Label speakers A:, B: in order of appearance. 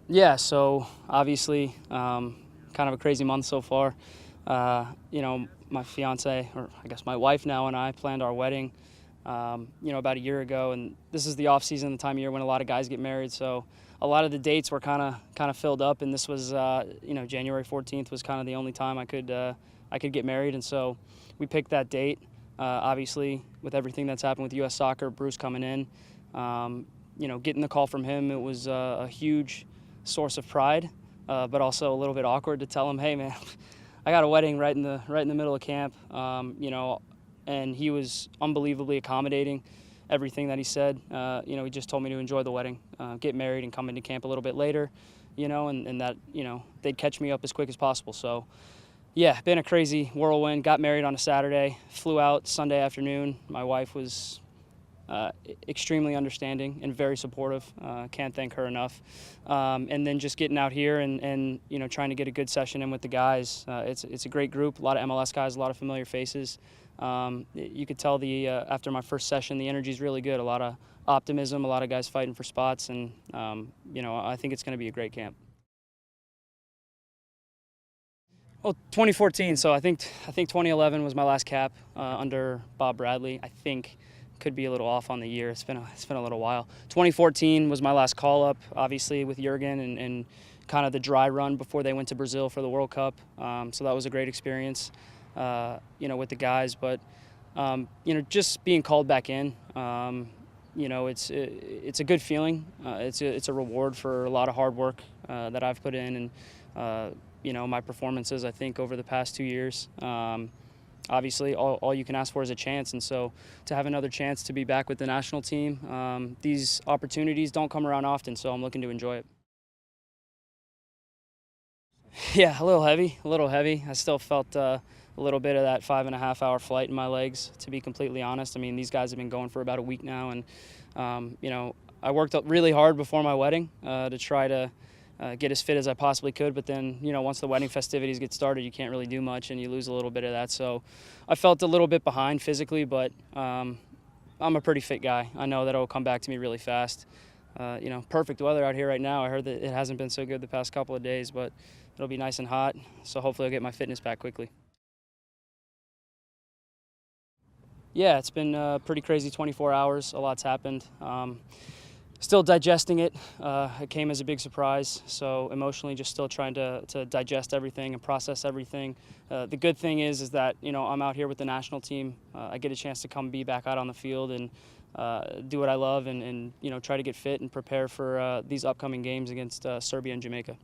A: Yeah, so obviously, kind of a crazy month so far. My fiance, or I guess my wife now, and I planned our wedding, about a year ago, and this is the off season, the time of year when a lot of guys get married. So a lot of the dates were kind of filled up, and this was, January 14th was kind of the only time I could get married, and so we picked that date. Obviously, with everything that's happened with U.S. Soccer, Bruce coming in, getting the call from him, it was a huge source of pride, but also a little bit awkward to tell him, "Hey, man, I got a wedding right in the middle of camp." And he was unbelievably accommodating. Everything that he said, he just told me to enjoy the wedding, get married, and come into camp a little bit later, and that they'd catch me up as quick as possible. So. Yeah, been a crazy whirlwind. Got married on a Saturday, flew out Sunday afternoon. My wife was extremely understanding and very supportive. Can't thank her enough. And then just getting out here and trying to get a good session in with the guys. It's a great group, a lot of MLS guys, a lot of familiar faces. You could tell after my first session, the energy is really good. A lot of optimism, a lot of guys fighting for spots, and I think it's going to be a great camp. Well, 2014. So I think 2011 was my last cap under Bob Bradley. I think could be a little off on the year. It's been a little while. 2014 was my last call up, obviously with Jurgen and kind of the dry run before they went to Brazil for the World Cup. So that was a great experience, with the guys. But just being called back in. It's a good feeling. It's a reward for a lot of hard work that I've put in, and my performances, I think, over the past 2 years. Obviously, all you can ask for is a chance, and so to have another chance to be back with the national team, these opportunities don't come around often, so I'm looking to enjoy it. Yeah, a little heavy. I still felt a little bit of that 5.5 hour flight in my legs, to be completely honest. I mean, these guys have been going for about a week now, and I worked up really hard before my wedding to try to get as fit as I possibly could, but then, once the wedding festivities get started, you can't really do much and you lose a little bit of that. So I felt a little bit behind physically, but I'm a pretty fit guy. I know that it'll come back to me really fast. Perfect weather out here right now. I heard that it hasn't been so good the past couple of days, but it'll be nice and hot, so hopefully I'll get my fitness back quickly. Yeah, it's been pretty crazy 24 hours. A lot's happened. Still digesting it. It came as a big surprise, so emotionally just still trying to digest everything and process everything. The good thing is that I'm out here with the national team. I get a chance to come be back out on the field and do what I love and try to get fit and prepare for these upcoming games against Serbia and Jamaica.